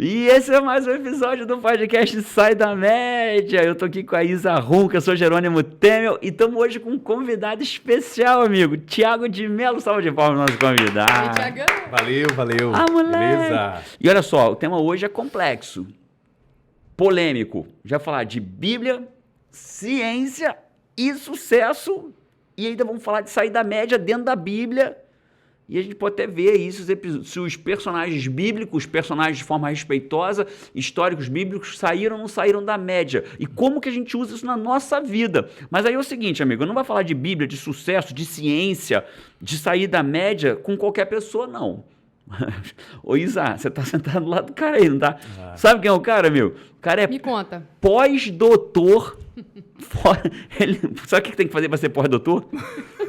E esse é mais um episódio do podcast Sai da Média. Eu tô aqui com a Isa Runca, eu sou Jerônimo Temel e estamos hoje com um convidado especial, amigo, Thiago de Melo. Salve de palmas nosso convidado. E aí, Thiagão? Valeu. Ah, moleque. Beleza? E olha só, o tema hoje é complexo, polêmico. Já falar de Bíblia, ciência e sucesso. E ainda vamos falar de sair da média dentro da Bíblia. E a gente pode até ver isso, se os personagens bíblicos, personagens de forma respeitosa, históricos bíblicos, saíram ou não saíram da média. E como que a gente usa isso na nossa vida. Mas aí é o seguinte, amigo, eu não vou falar de Bíblia, de sucesso, de ciência, de sair da média com qualquer pessoa, não. Ô Isa, você tá sentado do lado do cara aí, não tá? Sabe quem é o cara, meu? O cara é Me conta. pós-doutor. Sabe o que tem que fazer para ser pós-doutor?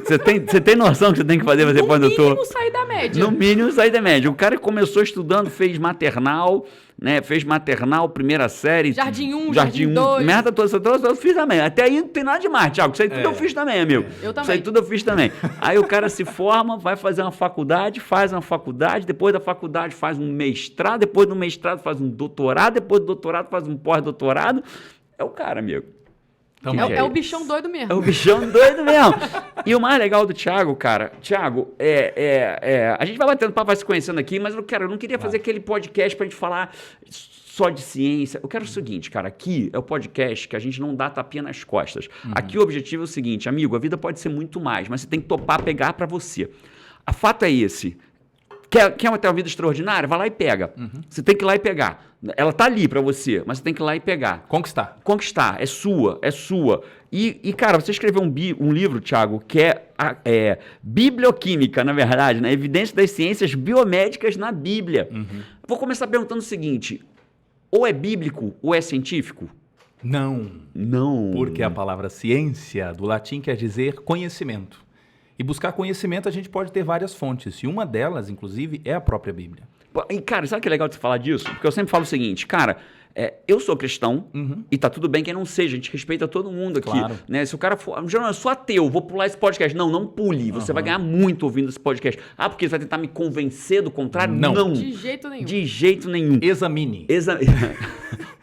Você tem noção que você tem que fazer para ser pós-doutor? No mínimo sair da média. No mínimo sair da média. O cara começou estudando, fez maternal, né? Fez maternal, primeira série. Jardim 1, Jardim 2. Merda toda, eu fiz também. Até aí não tem nada demais, Thiago. Isso aí tudo eu fiz também, amigo. Eu também. Isso aí tudo eu fiz também. Aí o cara se forma, vai fazer uma faculdade, faz uma faculdade, depois da faculdade faz um mestrado, depois do mestrado faz um doutorado, depois do doutorado faz um pós-doutorado. É o cara, amigo. É o bichão doido mesmo. É o bichão doido mesmo. E o mais legal do Thiago, cara, Thiago, a gente vai batendo papo, vai se conhecendo aqui, mas eu não queria fazer aquele podcast pra gente falar só de ciência. Eu quero o seguinte, cara, aqui é o podcast que a gente não dá tapinha nas costas. Aqui o objetivo é o seguinte, amigo, a vida pode ser muito mais, mas você tem que topar pegar pra você. A fato é esse. Quer ter uma vida extraordinária? Vai lá e pega. Você tem que ir lá e pegar. Ela tá ali pra você, mas você tem que ir lá e pegar. Conquistar. É sua. E cara, você escreveu um livro, Thiago, que é Biblioquímica, na verdade, né? Evidência das ciências biomédicas na Bíblia. Vou começar perguntando o seguinte, ou é bíblico ou é científico? Não. Porque a palavra ciência, do latim, quer dizer conhecimento. E buscar conhecimento a gente pode ter várias fontes. E uma delas, inclusive, é a própria Bíblia. E, cara, sabe que é legal de você falar disso? Porque eu sempre falo o seguinte, cara, eu sou cristão e tá tudo bem quem não seja, a gente respeita todo mundo aqui. Claro. Né? Se o cara for, eu sou ateu, vou pular esse podcast. Não pule, você vai ganhar muito ouvindo esse podcast. Ah, porque você vai tentar me convencer do contrário? Não. De jeito nenhum. De jeito nenhum. Examine.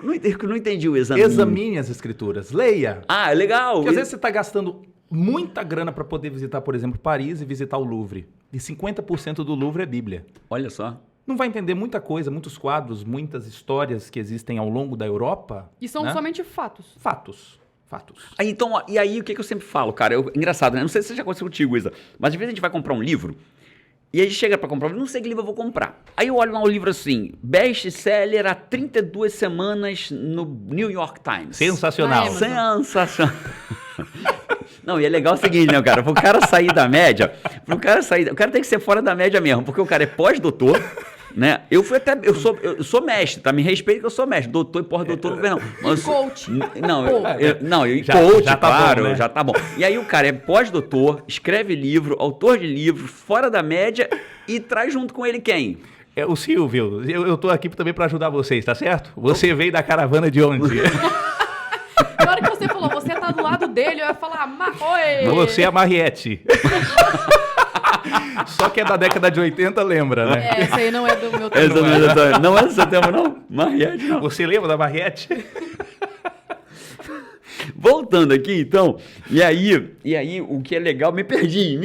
Não entendi o examine. Examine as escrituras, leia. Ah, legal. Porque às vezes você tá gastando muita grana para poder visitar, por exemplo, Paris e visitar o Louvre. E 50% do Louvre é Bíblia. Olha só. Não vai entender muita coisa, muitos quadros, muitas histórias que existem ao longo da Europa. E são somente fatos. Fatos. Então, e aí o que eu sempre falo, cara? Engraçado, né? Não sei se já aconteceu contigo, Isa, mas às vezes a gente vai comprar um livro e a gente chega pra comprar um livro, não sei que livro eu vou comprar. Aí eu olho lá o livro assim, best-seller há 32 semanas no New York Times. Sensacional. Sensacional. Não, e é legal o seguinte, né, cara? Pro cara sair da média, o cara tem que ser fora da média mesmo, porque o cara é pós-doutor, né? Eu sou mestre, tá? Me respeita que eu sou mestre. Doutor e pós-doutor não vem, não. Mas, coach. Coach, já tá claro, bom, né? já tá bom. E aí o cara é pós-doutor, escreve livro, autor de livro, fora da média e traz junto com ele quem? É o Silvio. Eu tô aqui também para ajudar vocês, tá certo? Você veio da caravana de onde? Na hora que você falou, você tá do lado dele, eu ia falar, oi! Você é a Mariette. Só que é da década de 80, lembra, né? Essa aí não é do meu tempo. Não é do seu tempo, não? Mariette, não. Você lembra da Mariette? Voltando aqui, então, e aí, o que é legal, me perdi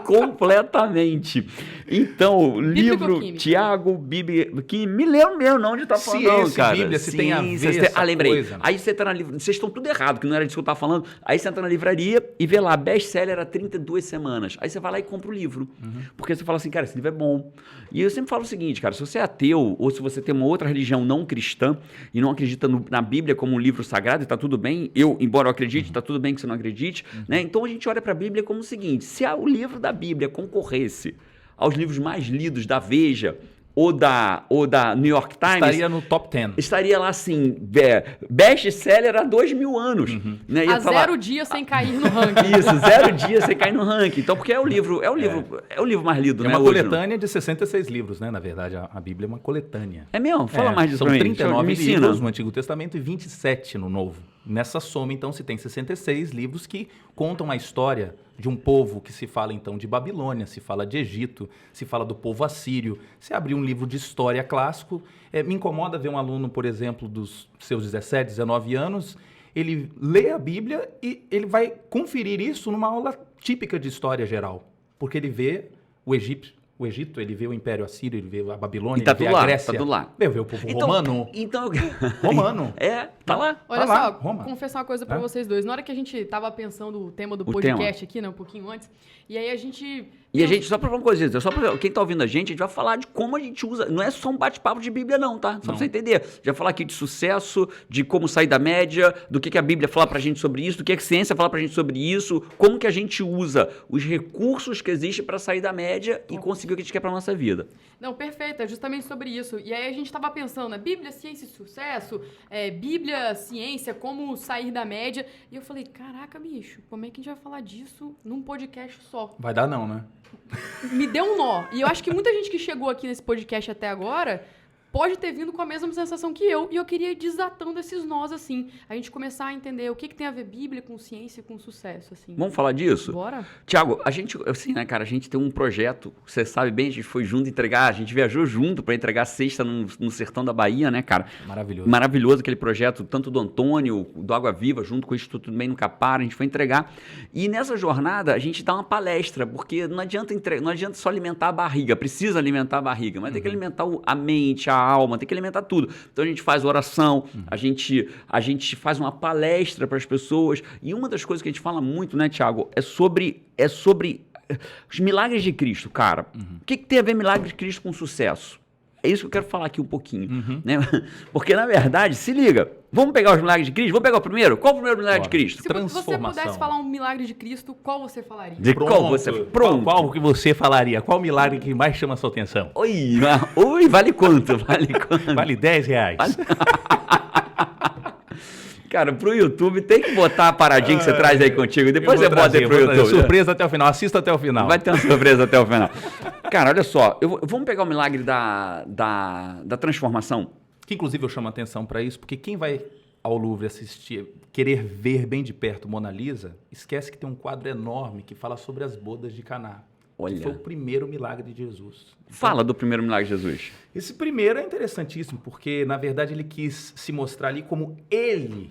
completamente. Então, livro, Thiago, Bíblia, que me lembro mesmo não de estar falando, cara. Bíblia, se tem a ver essa lembrei. coisa. Aí você tá na livraria, vocês estão tudo errado, que não era disso que eu tava falando. Aí você entra na livraria e vê lá, best-seller há 32 semanas. Aí você vai lá e compra o livro. Porque você fala assim, cara, esse livro é bom. E eu sempre falo o seguinte, cara, se você é ateu ou se você tem uma outra religião não cristã e não acredita na Bíblia como um livro sagrado, e tá tudo bem, embora eu acredite, tá tudo bem que você não acredite, né? Então a gente olha para a Bíblia como o seguinte, se o livro da Bíblia concorresse aos livros mais lidos da Veja ou da New York Times... Estaria no top 10. Estaria lá assim, best-seller há 2000 anos. Né? Há 0 dias sem cair no ranking. Isso, 0 dias sem cair no ranking. Então, porque é o livro mais lido, né? É uma coletânea de 66 livros, né? Na verdade, a Bíblia é uma coletânea. É mesmo? Fala mais disso pra mim. São 39 livros no Antigo Testamento e 27 no Novo. Nessa soma, então, se tem 66 livros que contam a história de um povo que se fala, então, de Babilônia, se fala de Egito, se fala do povo assírio. Se abrir um livro de história clássico, me incomoda ver um aluno, por exemplo, dos seus 17, 19 anos, ele lê a Bíblia e ele vai conferir isso numa aula típica de história geral, porque ele vê o Egito, ele vê o Império Assírio, ele vê a Babilônia, ele vê a Grécia. Tá tudo lá. Ele vê o povo romano. Então, Romano. Tá lá. Olha lá, só, Roma. confessar uma coisa pra vocês dois. Na hora que a gente tava pensando o tema do podcast aqui, né, um pouquinho antes, e aí a gente... E a gente, só pra uma coisa, só pra quem tá ouvindo a gente vai falar de como a gente usa. Não é só um bate-papo de Bíblia, não, tá? Só pra você entender. Já falar aqui de sucesso, de como sair da média, do que a Bíblia fala pra gente sobre isso, do que a ciência fala pra gente sobre isso, como que a gente usa os recursos que existem pra sair da média e conseguir o que a gente quer pra nossa vida. Não, perfeito, é justamente sobre isso. E aí a gente tava pensando, né, Bíblia, ciência e sucesso, Bíblia, ciência, como sair da média. E eu falei, caraca, bicho, como é que a gente vai falar disso num podcast só? Vai dar não, né? Me deu um nó. E eu acho que muita gente que chegou aqui nesse podcast até agora pode ter vindo com a mesma sensação que eu. E eu queria ir desatando esses nós, assim. A gente começar a entender o que tem a ver Bíblia com ciência e com sucesso, assim. Vamos falar disso? Bora? Tiago, a gente, assim, né, cara, a gente tem um projeto, você sabe bem, a gente foi junto entregar, a gente viajou junto para entregar cesta no sertão da Bahia, né, cara? Maravilhoso. Maravilhoso aquele projeto, tanto do Antônio, do Água Viva, junto com o Instituto do Bem no Capar, a gente foi entregar. E nessa jornada, a gente dá uma palestra, porque não adianta só alimentar a barriga, precisa alimentar a barriga, mas tem que alimentar a mente, a alma, tem que alimentar tudo. Então a gente faz oração, a gente faz uma palestra para as pessoas, e uma das coisas que a gente fala muito, né, Tiago, é sobre os milagres de Cristo, cara. O que tem a ver milagre de Cristo com sucesso? É isso que eu quero falar aqui um pouquinho, né? Porque, na verdade, se liga, vamos pegar os milagres de Cristo? Vamos pegar o primeiro? Qual o primeiro milagre de Cristo? Se você pudesse falar um milagre de Cristo, qual você falaria? Pronto. Qual que você falaria? Qual milagre que mais chama a sua atenção? Oi, vale quanto? Vale quanto? Vale R$10. Cara, pro YouTube tem que botar a paradinha que você traz aí contigo. Depois você bota aí pro YouTube. Surpresa até o final. Assista até o final. Vai ter uma surpresa até o final. Cara, olha só. Vamos pegar o milagre da transformação. Que inclusive eu chamo a atenção para isso, porque quem vai ao Louvre assistir, querer ver bem de perto Mona Lisa, esquece que tem um quadro enorme que fala sobre as bodas de Caná. Olha. Que foi o primeiro milagre de Jesus. Fala do primeiro milagre de Jesus. Esse primeiro é interessantíssimo, porque, na verdade, ele quis se mostrar ali como ele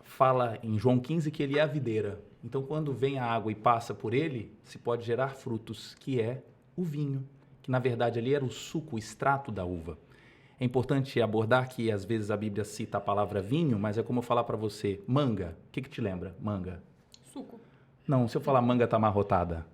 fala em João 15 que ele é a videira. Então, quando vem a água e passa por ele, se pode gerar frutos, que é o vinho, que, na verdade, ali era o suco, o extrato da uva. É importante abordar que, às vezes, a Bíblia cita a palavra vinho, mas é como eu falar para você, manga. O que te lembra? Manga. Suco. Não, se eu falar manga tá amarrotada.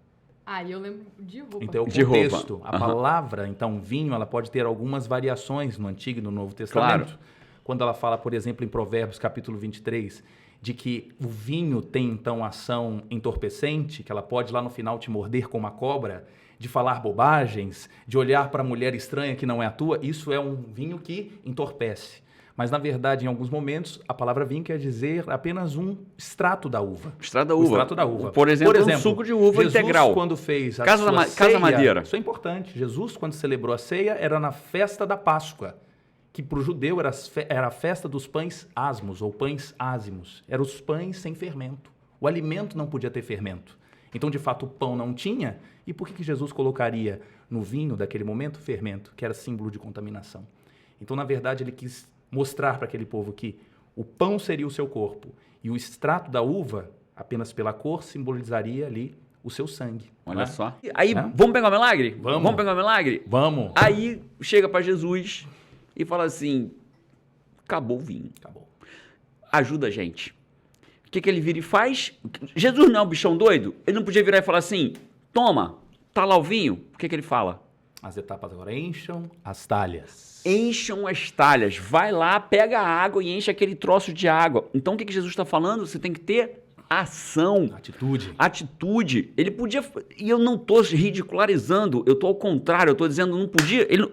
Eu lembro de roupa. Então, o contexto. A palavra, então, vinho, ela pode ter algumas variações no Antigo e no Novo Testamento. Claro. Quando ela fala, por exemplo, em Provérbios, capítulo 23, de que o vinho tem, então, ação entorpecente, que ela pode, lá no final, te morder como uma cobra, de falar bobagens, de olhar para a mulher estranha que não é a tua, isso é um vinho que entorpece. Mas, na verdade, em alguns momentos, a palavra vinho quer dizer apenas um extrato da uva. Extrato da uva. O extrato da uva. Por exemplo, um suco de uva Jesus, integral. Quando fez a Casa Madeira. Isso é importante. Jesus, quando celebrou a ceia, era na festa da Páscoa, que para o judeu era a festa dos pães asmos, ou pães ázimos. Eram os pães sem fermento. O alimento não podia ter fermento. Então, de fato, o pão não tinha. E por que Jesus colocaria no vinho daquele momento fermento, que era símbolo de contaminação? Então, na verdade, ele quis mostrar para aquele povo que o pão seria o seu corpo e o extrato da uva, apenas pela cor, simbolizaria ali o seu sangue. Olha só. Aí, vamos pegar o milagre? Vamos pegar o milagre? Vamos. Aí, chega para Jesus e fala assim, acabou o vinho. Acabou. Ajuda a gente. O que ele vira e faz? Jesus não é um bichão doido? Ele não podia virar e falar assim, toma, tá lá o vinho? O que ele fala? As etapas agora, encham as talhas. Encham as talhas. Vai lá, pega a água e enche aquele troço de água. Então, o que Jesus está falando? Você tem que ter ação. Atitude. Ele podia... E eu não estou ridicularizando. Eu estou ao contrário. Eu estou dizendo, não podia... Ele,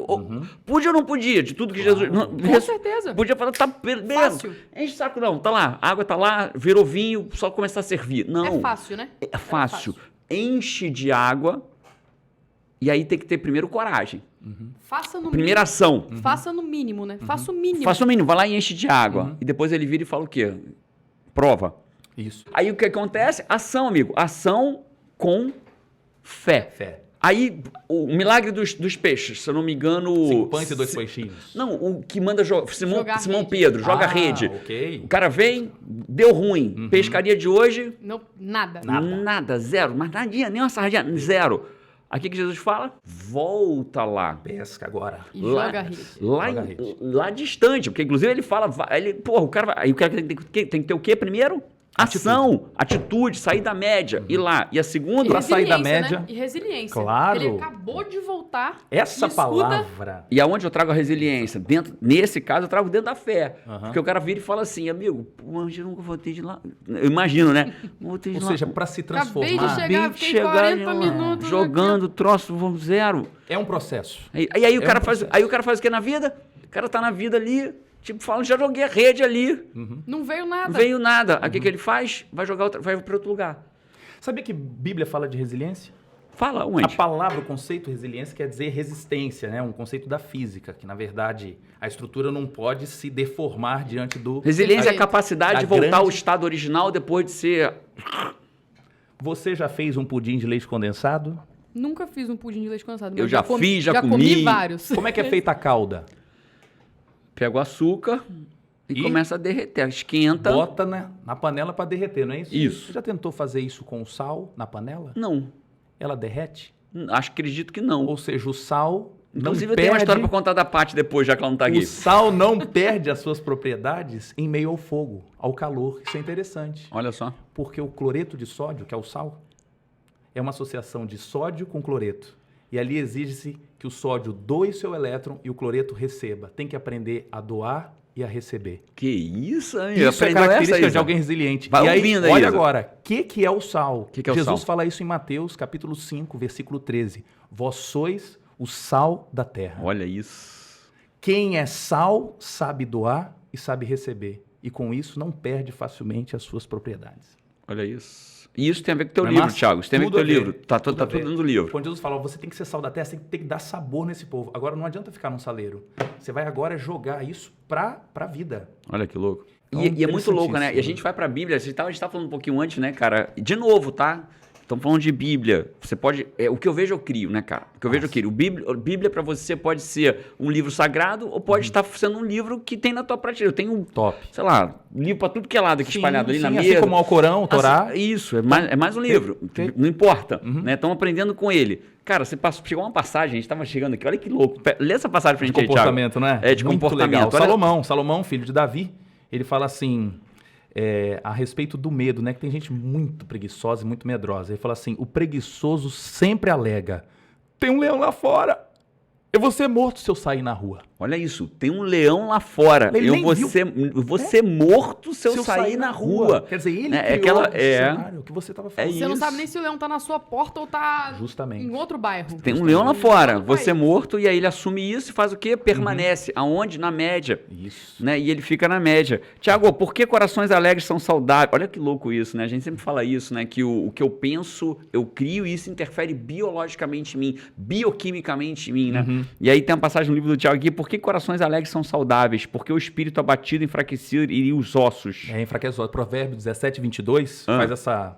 podia ou não podia? De tudo que Jesus... Com certeza. Podia falar, tá beleza. Fácil. Enche o saco não. Tá lá. A água tá lá. Virou vinho. Só começar a servir. Não. É fácil, né? É fácil. Enche de água. E aí tem que ter primeiro coragem. Faça no Primeira ação. Faça no mínimo, né? Faça o mínimo. Faça o mínimo. Vai lá e enche de água. E depois ele vira e fala o quê? Prova. Isso. Aí o que acontece? Ação, amigo. Ação com fé. Fé. Aí, o milagre dos peixes, se eu não me engano... 5 pães e 2 peixinhos. Não, o que manda Simão Rede. Pedro, joga a rede. Ok. O cara vem, deu ruim. Pescaria de hoje, Não, nada. nada, zero. Mas nadinha, nem uma sardinha, zero. Aí o que Jesus fala? Volta lá. Pesca agora. E Lá- joga a rede. Joga a rede. Lá distante, porque inclusive ele fala, porra, o cara, aí o cara tem que ter o quê primeiro? Ação, atitude, sair da média, ir lá. E a segunda, Pra sair da resiliência, média. Né? E resiliência. Claro. Ele acabou de voltar. Essa e escuta- palavra... e aonde eu trago a resiliência? Nesse caso, eu trago dentro da fé. Aham. Porque o cara vira e fala assim, amigo, hoje eu nunca voltei de lá. Eu imagino, né? Voltei de Ou lá. seja, para se Acabei de transformar, chegar. Acabei de fiquei chegar 40 minutos jogando troço, vamos zero. é um processo. Aí o É cara um faz, processo. aí o cara faz o que na vida? O cara tá na vida ali, tipo, falando, já joguei a rede ali, Não veio nada. não veio nada. Aí o que ele faz? Vai jogar vai para outro lugar. Sabia que Bíblia fala de resiliência? Fala A onde? palavra, o conceito resiliência quer dizer resistência, né? Um conceito da física, que na verdade a estrutura não pode se deformar diante do... Resiliência é a Perfeito. capacidade a de voltar ao grande- estado original depois de ser... Você já fez um pudim de leite condensado? Nunca fiz um pudim de leite condensado. Eu mas já fiz, já comi. vários. Como é que é feita a calda? Pega o açúcar e E? começa a derreter, esquenta. Bota na panela para derreter, não é isso? Isso. Você já tentou fazer isso com o sal na panela? Não, Ela derrete? acredito que não. Ou seja, o sal Inclusive não eu tenho uma perde... história para contar da Paty depois, já que ela não tá aqui. O sal não perde as suas propriedades em meio ao fogo, ao calor. Isso é interessante. Olha só. Porque o cloreto de sódio, que é o sal, é uma associação de sódio com cloreto. E ali exige-se que o sódio doe seu elétron e o cloreto receba. Tem que aprender a doar e a receber. Que isso, hein? Isso é Aprendeu característica essa, de Isa? alguém resiliente. Vai e aí, ouvindo aí, olha Isa. agora, o que é o sal? Que é o Jesus sal? fala isso em Mateus, capítulo 5, versículo 13. Vós sois o sal da terra. Olha isso. Quem é sal sabe doar e sabe receber. E com isso não perde facilmente as suas propriedades. Olha isso. E isso tem a ver com o teu Não é livro, massa? Thiago. Isso tem a ver com o Tudo teu a ver. livro. Tá Tudo a tudo ver. dentro do livro. Quando Jesus fala, você tem que ser sal da terra, você tem que dar sabor nesse povo. Agora não adianta ficar num saleiro. Você vai agora jogar isso pra vida. Olha que louco. Então, E é muito louco, né? E a interessantíssimo. gente vai pra Bíblia, a gente tava falando um pouquinho antes, né, cara? De novo, tá? Estamos falando de Bíblia. Você pode... o que eu vejo, eu crio, né, cara? O que eu vejo, eu crio. Bíblia para você pode ser um livro sagrado ou pode estar sendo um livro que tem na tua prateleira. Eu tenho, Top. sei lá, livro para tudo que é lado aqui espalhado ali na mesa. Assim como o Alcorão, o Torá. Assim, isso, é mais um livro. Não importa, né? Estamos aprendendo com ele. Cara, você chegou uma passagem, a gente estava chegando aqui, olha que louco. Lê essa passagem pra De gente aí, Thiago. comportamento, né? É, de Muito comportamento. legal. Olha- Salomão, filho de Davi, ele fala assim, a respeito do medo, né? Que tem gente muito preguiçosa e muito medrosa. Ele fala assim, o preguiçoso sempre alega, tem um leão lá fora, eu vou ser morto se eu sair na rua. Olha isso, tem um leão lá fora. Ele Eu nem vou viu. ser morto se eu sair na rua. Quer dizer, ele É criou aquela- o cenário que você estava falando. Você não isso. sabe nem se o leão tá na sua porta ou tá Justamente. em outro bairro. Tem um leão lá fora, Outro você é país. morto, e aí ele assume isso e faz o quê? Permanece. Aonde? Na média. Isso. Né? E ele fica na média. Tiago, por que corações alegres são saudáveis? Olha que louco isso, né? A gente sempre fala isso, né? Que o que eu penso, eu crio, e isso interfere biologicamente em mim, bioquimicamente em mim, né? E aí tem uma passagem no livro do Tiago aqui, por que corações alegres são saudáveis? Porque o espírito abatido, enfraquecido e os ossos. Enfraquece. Provérbio 17, 22 faz essa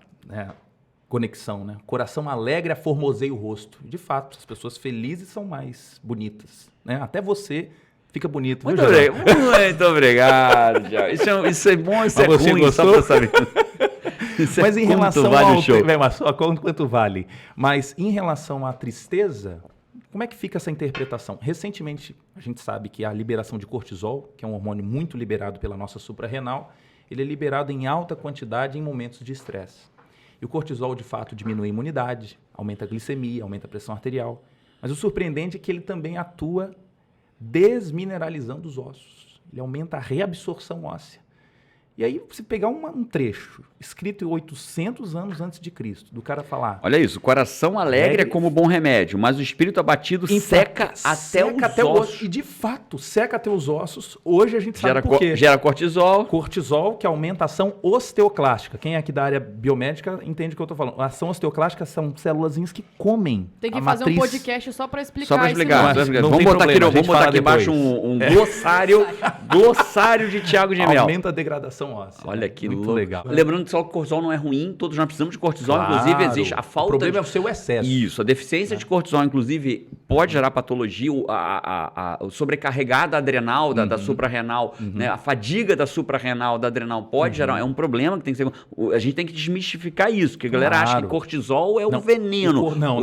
conexão, né? Coração alegre aformoseia o rosto. De fato, as pessoas felizes são mais bonitas, né? Até você fica bonito, Muito, viu, Geraldo? muito obrigado, Tiago. Isso é bom, isso Mas é você ruim, só gostou? pra saber. Isso é Mas em quanto relação vale ao... o show. Mas só quanto vale. Mas em relação à tristeza, como é que fica essa interpretação? Recentemente, a gente sabe que a liberação de cortisol, que é um hormônio muito liberado pela nossa suprarrenal, ele é liberado em alta quantidade em momentos de estresse. E o cortisol, de fato, diminui a imunidade, aumenta a glicemia, aumenta a pressão arterial. Mas o surpreendente é que ele também atua desmineralizando os ossos. Ele aumenta a reabsorção óssea. E aí, você pegar um trecho escrito 800 anos antes de Cristo, do cara falar... Olha isso, o coração alegre é como bom remédio, mas o espírito abatido seca até os ossos. E de fato, seca até os ossos. Hoje a gente sabe Gera, por quê. gera cortisol. Cortisol, que aumenta a ação osteoclástica. Quem é aqui da área biomédica entende o que eu estou falando. A ação osteoclástica são célulazinhas que comem Tem que a fazer matriz. um podcast só pra explicar Só pra isso. explicar. né? Não, não Vamos tem botar problema, a aqui, gente vamos botar fala aqui embaixo depois. um glossário de Tiago de Mel. Aumenta a degradação regeneração óssea. Olha que muito louco. legal. Lembrando que só o cortisol não é ruim, todos nós precisamos de cortisol, inclusive existe a falta... O problema é o seu excesso. Isso, a deficiência de cortisol, inclusive, pode gerar patologia, a sobrecarregada adrenal da suprarrenal, né? A fadiga da suprarrenal, da adrenal, pode gerar, é um problema que tem que ser... A gente tem que desmistificar isso, porque a galera acha que cortisol é o veneno. Não.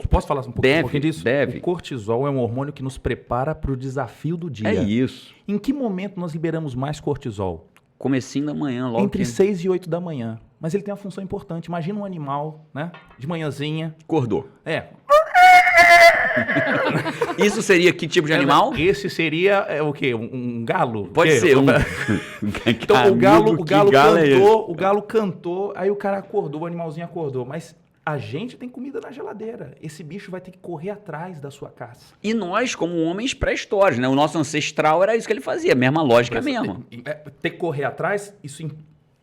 Posso falar um pouquinho disso? Deve. O cortisol é um hormônio que nos prepara para o desafio do dia. É isso. Em que momento nós liberamos mais cortisol? Comecinho da manhã, logo Entre 6 e 8 da manhã. Mas ele tem uma função importante. Imagina um animal, né? De manhãzinha. Acordou. É. Isso seria que tipo de animal? Esse seria o quê? Um galo? Pode ser. Então o galo cantou, aí o cara acordou, o animalzinho acordou. Mas a gente tem comida na geladeira. Esse bicho vai ter que correr atrás da sua caça. E nós, como homens pré-históricos, né? O nosso ancestral era isso que ele fazia. Mesma lógica mesmo. Ter que correr atrás, isso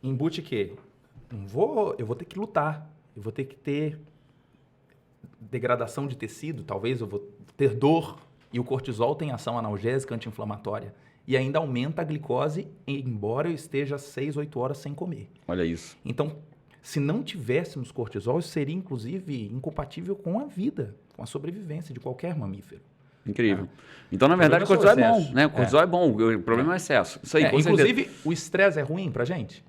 embute quê? Eu vou ter que lutar. Eu vou ter que ter degradação de tecido. Talvez eu vou ter dor. E o cortisol tem ação analgésica, anti-inflamatória. E ainda aumenta a glicose, embora eu esteja 6, 8 horas sem comer. Olha isso. Então, se não tivéssemos cortisol, isso seria, inclusive, incompatível com a vida, com a sobrevivência de qualquer mamífero. Incrível. Então, na verdade, o cortisol é bom, né? O cortisol é bom, o problema é o excesso. Isso aí, com inclusive, certeza. O estresse é ruim pra gente?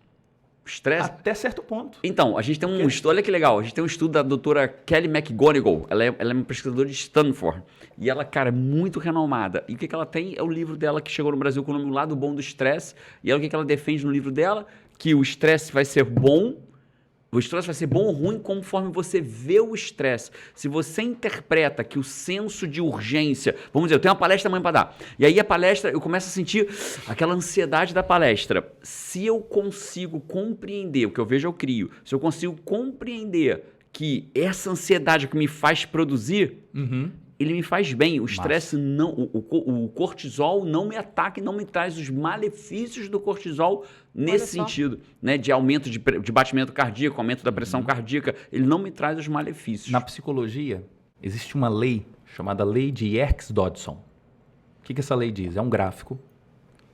O estresse? Até certo ponto. Então, a gente tem um estudo, olha que legal, a gente tem um estudo da doutora Kelly McGonigal, ela é uma pesquisadora de Stanford, e ela, cara, é muito renomada. E o que ela tem é o livro dela que chegou no Brasil com o nome O Lado Bom do Estresse, e ela, o que ela defende no livro dela? Que o estresse vai ser bom. O estresse vai ser bom ou ruim conforme você vê o estresse. Se você interpreta que o senso de urgência... Vamos dizer, eu tenho uma palestra amanhã para dar. E aí a palestra, eu começo a sentir aquela ansiedade da palestra. Se eu consigo compreender, o que eu vejo eu crio. Se eu consigo compreender que essa ansiedade que me faz produzir... Ele me faz bem. O estresse não... O cortisol não me ataca e não me traz os malefícios do cortisol nesse sentido, né? De aumento de batimento cardíaco, aumento da pressão cardíaca. Ele não me traz os malefícios. Na psicologia, existe uma lei chamada Lei de Yerkes-Dodson. O que essa lei diz? É um gráfico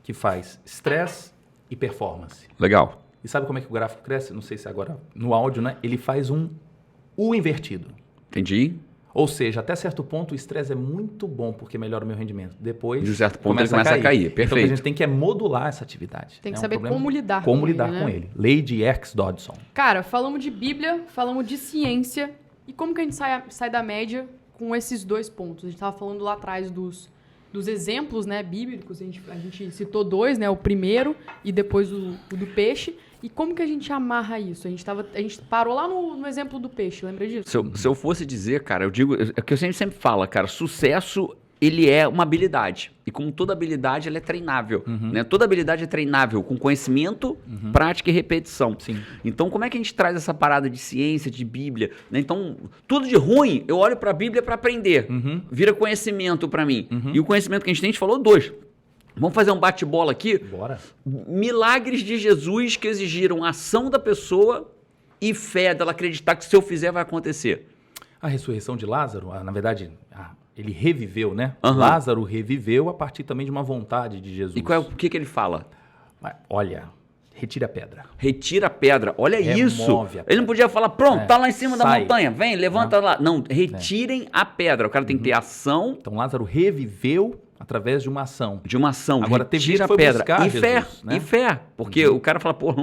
que faz estresse e performance. Legal. E sabe como é que o gráfico cresce? Não sei se agora no áudio, né? Ele faz um U invertido. Entendi. Ou seja, até certo ponto o estresse é muito bom porque melhora o meu rendimento. Depois, de um certo ponto, ele começa a cair. Perfeito. Então, o que a gente tem que modular essa atividade. Tem que saber como lidar com ele. Lei de Yerkes-Dodson. Cara, falamos de Bíblia, falamos de ciência. E como que a gente sai da média com esses dois pontos? A gente estava falando lá atrás dos exemplos, né, bíblicos. A gente citou dois, né? O primeiro e depois o do peixe. E como que a gente amarra isso? A gente parou lá no exemplo do peixe, lembra disso? Se eu fosse dizer, cara, eu digo... É o que eu sempre falo, cara, sucesso, ele é uma habilidade. E como toda habilidade, ela é treinável. Né? Toda habilidade é treinável, com conhecimento, prática e repetição. Sim. Então, como é que a gente traz essa parada de ciência, de Bíblia? Né? Então, tudo de ruim, eu olho para a Bíblia para aprender. Vira conhecimento para mim. E o conhecimento que a gente falou, dois. Vamos fazer um bate-bola aqui? Bora. Milagres de Jesus que exigiram ação da pessoa e fé dela acreditar que se eu fizer vai acontecer. A ressurreição de Lázaro, na verdade, ele reviveu, né? Lázaro reviveu a partir também de uma vontade de Jesus. E o que ele fala? Olha, retira a pedra. Retira a pedra. Olha isso. Ele não podia falar, pronto, tá lá em cima da montanha, vem, levanta lá. Não, retirem a pedra. O cara tem que ter ação. Então Lázaro reviveu através de uma ação. Agora retira a pedra. E fé, Jesus, né? E fé. Porque o cara fala, pô,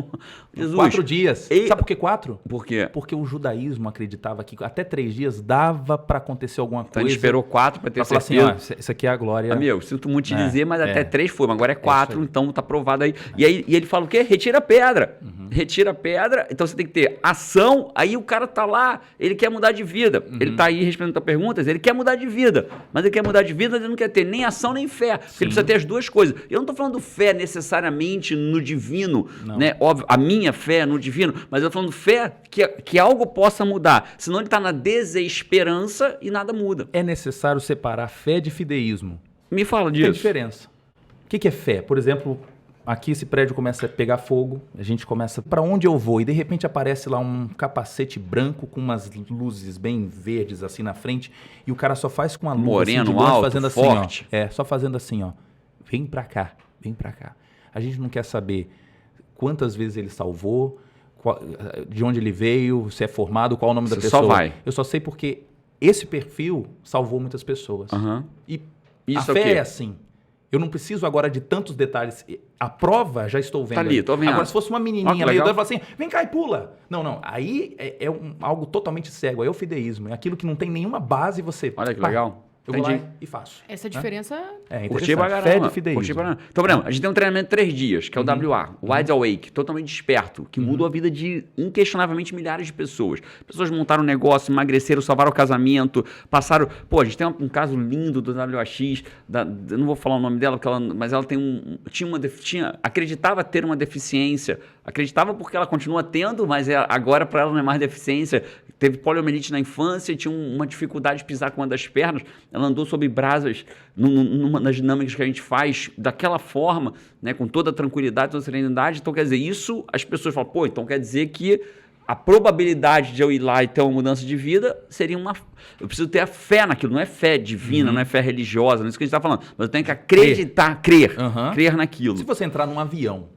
Jesus... 4 dias. Sabe por que 4? Por quê? Porque o judaísmo acreditava que até 3 dias dava para acontecer alguma coisa. Então ele esperou 4 para ter certeza. Falar assim, ó, isso aqui é a glória. Amigo, sinto muito te dizer, mas até 3 foi. Mas agora é 4, então tá provado aí. E ele fala o quê? Retira a pedra. Retira a pedra. Então você tem que ter ação. Aí o cara tá lá, ele quer mudar de vida. Ele tá aí respondendo a perguntas, ele quer mudar de vida. Mas ele quer mudar de vida, ele não quer ter nem ação nem fé. Porque ele precisa ter as duas coisas. Eu não tô falando fé necessariamente no divino, né? Óbvio, a minha fé no divino, mas eu tô falando fé que algo possa mudar. Senão ele tá na desesperança e nada muda. É necessário separar fé de fideísmo. Me fala disso. Tem diferença. O que é fé? Por exemplo, aqui esse prédio começa a pegar fogo, a gente começa, para onde eu vou? E de repente aparece lá um capacete branco com umas luzes bem verdes assim na frente, e o cara só faz com a luz moreno, assim, de longe, alto, fazendo forte. Assim, ó. Só fazendo assim, ó. Vem pra cá, vem pra cá. A gente não quer saber quantas vezes ele salvou, de onde ele veio, se é formado, qual é o nome da Você pessoa. só vai. Eu só sei porque esse perfil salvou muitas pessoas. Aham. E Isso a é o fé quê? é assim. Eu não preciso agora de tantos detalhes. A prova já estou vendo. Tá ali, tô vendo. Agora, se fosse uma Ó, que menininha legal. ali, fala assim, vem cá e pula. Não. Aí é algo totalmente cego. É o fideísmo. É aquilo que não tem nenhuma base e você... Olha que pá, legal. Eu vou lá Entendi. e faço. Essa diferença... É Curti pra interessante. caramba. Fé de fideísmo. Curti pra caramba. Então, por exemplo, a gente tem um treinamento de 3 dias, que é o WA, Wide Awake, totalmente desperto, que mudou a vida de inquestionavelmente milhares de pessoas. Pessoas montaram um negócio, emagreceram, salvaram o casamento, passaram... Pô, a gente tem um caso lindo do WAX, eu não vou falar o nome dela, mas ela tem acreditava ter uma deficiência, acreditava porque ela continua tendo, mas agora para ela não é mais deficiência. Teve poliomielite na infância, tinha uma dificuldade de pisar com uma das pernas, ela andou sob brasas numa das dinâmicas que a gente faz daquela forma, né, com toda a tranquilidade, toda a serenidade. Então, quer dizer, isso as pessoas falam, pô, então quer dizer que a probabilidade de eu ir lá e ter uma mudança de vida seria uma... Eu preciso ter a fé naquilo, não é fé divina, não é fé religiosa, não é isso que a gente está falando, mas eu tenho que acreditar, crer naquilo. Se você entrar num avião,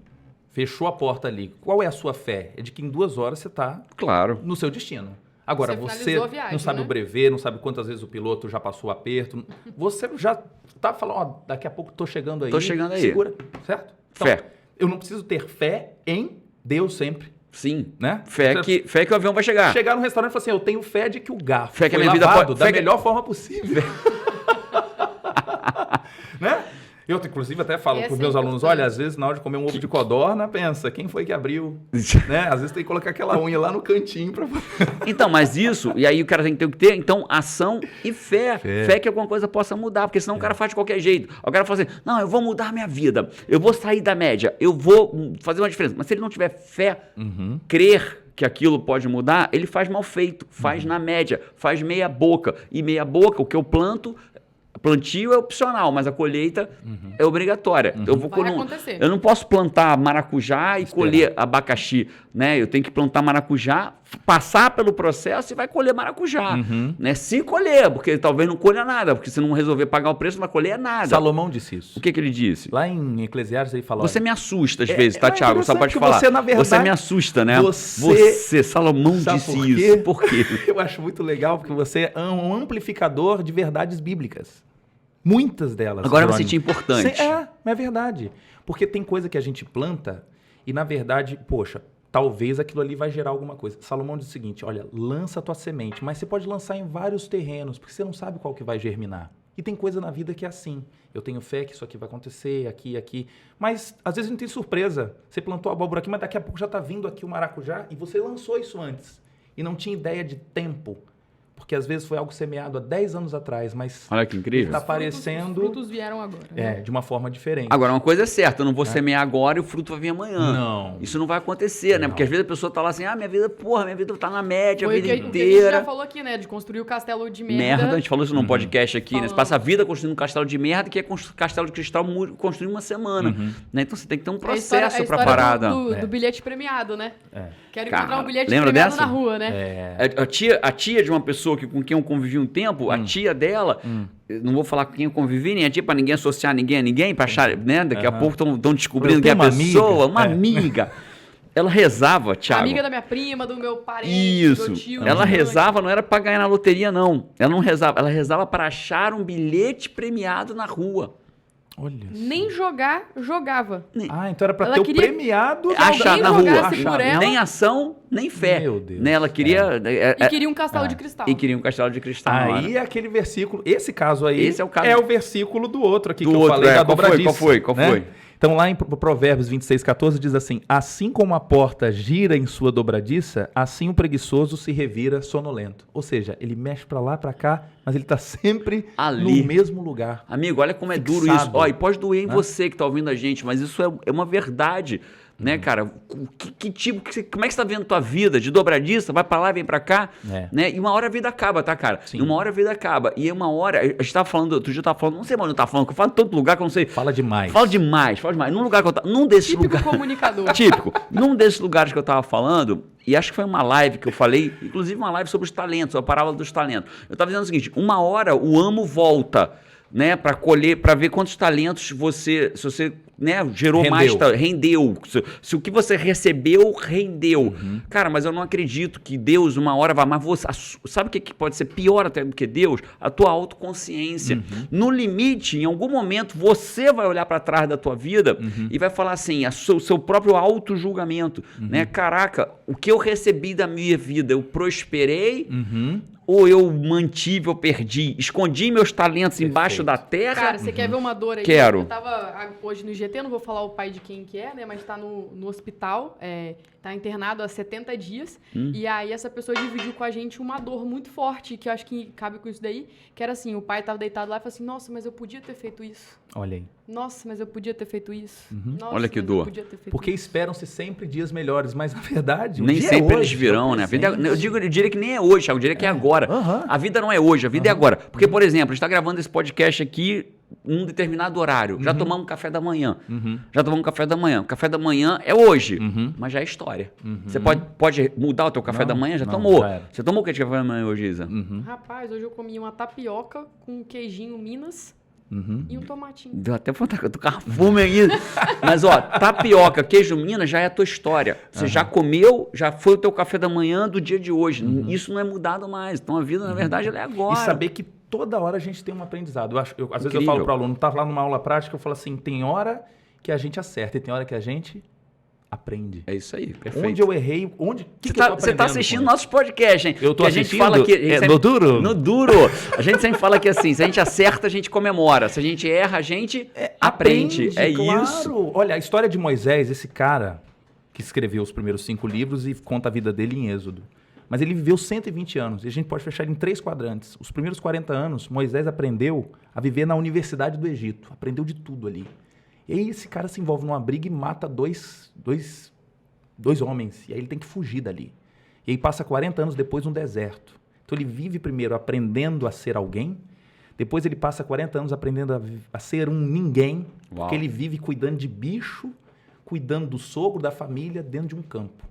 fechou a porta ali, qual é a sua fé? É de que em 2 horas você está Claro. no seu destino. Agora, Você você finalizou a viagem, não sabe né? o brevet, não sabe quantas vezes o piloto já passou o aperto. Você já tá falando, ó, daqui a pouco tô chegando aí. Tô chegando aí. Segura, certo? Então, Fé. eu não preciso ter fé em Deus sempre, Sim. né? Fé que o avião vai chegar. Chegar num restaurante e falar assim, eu tenho fé de que o garfo Fé que a foi minha vida lavado pode- da fé que- melhor forma possível. Né? Eu, inclusive, até falo Essa para os é meus alunos, importante. olha, às vezes na hora de comer um ovo de codorna, pensa, quem foi que abriu? Né? Às vezes tem que colocar aquela unha lá no cantinho para... Então, mas isso, e aí o cara tem que ter, então, ação e fé. Fé. Fé que alguma coisa possa mudar, porque senão o cara faz de qualquer jeito. O cara fala assim, não, eu vou mudar minha vida, eu vou sair da média, eu vou fazer uma diferença. Mas se ele não tiver fé, crer que aquilo pode mudar, ele faz mal feito, faz na média, faz meia boca. E meia boca, o que eu planto... Plantio é opcional, mas a colheita é obrigatória. Eu Vai acontecer. Eu não posso plantar maracujá e colher abacaxi, né? Eu tenho que plantar maracujá, passar pelo processo e vai colher maracujá, né? Se colher, porque talvez não colha nada, porque se não resolver pagar o preço, não vai colher nada. Salomão disse isso. O que ele disse? Lá em Eclesiastes ele fala... Você olha, me assusta às vezes, tá, mas é Thiago? Só interessante pode que falar. você, na verdade, você me assusta, né? Salomão Sabe disse por isso. quê? Por quê? Eu acho muito legal, porque você é um amplificador de verdades bíblicas. Muitas delas. Agora eu me Jerônimo. senti importante. É verdade. Porque tem coisa que a gente planta e, na verdade, poxa, talvez aquilo ali vai gerar alguma coisa. Salomão diz o seguinte, olha, lança a tua semente, mas você pode lançar em vários terrenos, porque você não sabe qual que vai germinar. E tem coisa na vida que é assim. Eu tenho fé que isso aqui vai acontecer, aqui. Mas, às vezes, não tem surpresa. Você plantou a abóbora aqui, mas daqui a pouco já está vindo aqui o maracujá e você lançou isso antes. E não tinha ideia de tempo. Porque, às vezes, foi algo semeado há 10 anos atrás, mas Olha que incrível. está Os aparecendo frutos vieram agora. né? de uma forma diferente. Agora, uma coisa é certa, eu não vou semear agora e o fruto vai vir amanhã. Não. Isso não vai acontecer, né? Não. Porque às vezes a pessoa tá lá assim, minha vida tá na média Foi a o vida que a gente já inteira. falou aqui, né? De construir o castelo de Merda, a gente falou isso num podcast aqui, né? Você Falando. passa a vida construindo um castelo de merda, que é castelo de cristal construir uma semana. Né? Então você tem que ter um É a história- processo a pra história parada. do bilhete premiado, né? Quero Cara, encontrar um bilhete lembra premiado dessa? na rua, né? A tia de uma pessoa com quem eu convivi um tempo, a tia dela, eu não vou falar com quem eu convivi, nem a tia pra ninguém associar ninguém a ninguém, pra achar, né? Daqui a pouco estão descobrindo Eu quem é a tenho uma pessoa, amiga. uma amiga. Ela rezava, Thiago. Amiga da minha prima, do meu parente, Isso. do tio. Ela do meu- rezava, não era pra ganhar na loteria, não. Ela não rezava. Ela rezava para achar um bilhete premiado na rua. Olha. Nem jogar, jogava. Ah, então era para Ela ter o queria- premiado. Que Achar alguém na rua. jogasse por ela. Nem ação, nem fé. Meu Deus. Né? Ela queria. E queria um castelo de cristal. E queria um castelo de cristal. Aí é aquele versículo. Esse caso aí Esse é o caso. é o versículo do outro aqui Do que eu outro, falei da qual foi? dobradiça. Qual né? foi? Então lá em Provérbios 26:14 diz assim: assim como a porta gira em sua dobradiça, assim o preguiçoso se revira sonolento. Ou seja, ele mexe para lá, para cá, mas ele está sempre Ali. no mesmo lugar. Amigo, olha como é duro Fixado. isso. Ó, e pode doer em Né? você que tá ouvindo a gente, mas isso é uma verdade. Né, cara? Como é que você tá vendo tua vida? De dobradiça, vai pra lá, vem pra cá. É. Né? E uma hora a vida acaba, tá, cara? Sim. E uma hora a vida acaba. E uma hora, a gente tava falando, outro dia eu tava falando, não sei mais onde eu tava falando, que eu falo em todo lugar que eu não sei. Fala demais. Falo demais. Num lugar que eu tava. Num desses Típico lugares. comunicador. Típico. Num desses lugares que eu tava falando, e acho que foi uma live que eu falei, inclusive uma live sobre os talentos, a parábola dos talentos. Eu tava dizendo o seguinte: uma hora o amo volta, né, para colher, para ver quantos talentos se você né, gerou mais... Rendeu. Se o que você recebeu, rendeu. Cara, mas eu não acredito que Deus uma hora vai... Mas você, sabe o que pode ser pior até do que Deus? A tua autoconsciência. No limite, em algum momento, você vai olhar para trás da tua vida e vai falar assim, o seu próprio auto-julgamento. Né? Caraca, o que eu recebi da minha vida? Eu prosperei... Ou eu mantive ou perdi? Escondi meus talentos embaixo da terra? Cara, você quer ver uma dor aí? Quero. Eu tava hoje no IGT, não vou falar o pai de quem que é, né? Mas tá no hospital, tá internado há 70 dias. E aí essa pessoa dividiu com a gente uma dor muito forte, que eu acho que cabe com isso daí, que era assim, o pai tava deitado lá e falou assim, nossa, mas eu podia ter feito isso. Olha aí. Nossa, mas eu podia ter feito isso. Nossa, Olha que mas dor. eu podia ter feito Porque isso. esperam-se sempre dias melhores, mas na verdade... Nem dia sempre é eles hoje, virão, né? A vida eu diria que nem é hoje, eu diria que é agora. A vida não é hoje, a vida é agora. Porque, por exemplo, a gente está gravando esse podcast aqui num determinado horário. Já tomamos café da manhã. Já tomamos café da manhã. O café da manhã é hoje, mas já é história. Você pode mudar o teu café da manhã? Já tomou. Você tomou o que de café da manhã hoje, Isa? Rapaz, hoje eu comi uma tapioca com um queijinho Minas e um tomatinho. Deu até vontade, eu tô com fome aí. Mas, ó, tapioca, queijo Minas já é a tua história. Você já comeu, já foi o teu café da manhã do dia de hoje. Isso não é mudado mais. Então, a vida, na verdade, ela é agora. E saber que toda hora a gente tem um aprendizado. Às vezes eu falo para o aluno, tá lá numa aula prática, eu falo assim, tem hora que a gente acerta e tem hora que a gente aprende. É isso aí, perfeito. Onde eu errei, que eu tô aprendendo? Você tá assistindo nossos podcasts, hein? Eu tô Porque assistindo? A gente fala que, no duro? No duro. A gente sempre fala que assim, se a gente acerta, a gente comemora. Se a gente erra, a gente aprende. É claro. isso. Olha, a história de Moisés, esse cara que escreveu os primeiros 5 livros e conta a vida dele em Êxodo. Mas ele viveu 120 anos e a gente pode fechar ele em 3 quadrantes. Os primeiros 40 anos, Moisés aprendeu a viver na Universidade do Egito. Aprendeu de tudo ali. E aí esse cara se envolve numa briga e mata dois homens. E aí ele tem que fugir dali. E aí passa 40 anos depois no deserto. Então ele vive primeiro aprendendo a ser alguém. Depois ele passa 40 anos aprendendo a ser um ninguém. Uau. Porque ele vive cuidando de bicho, cuidando do sogro, da família, dentro de um campo.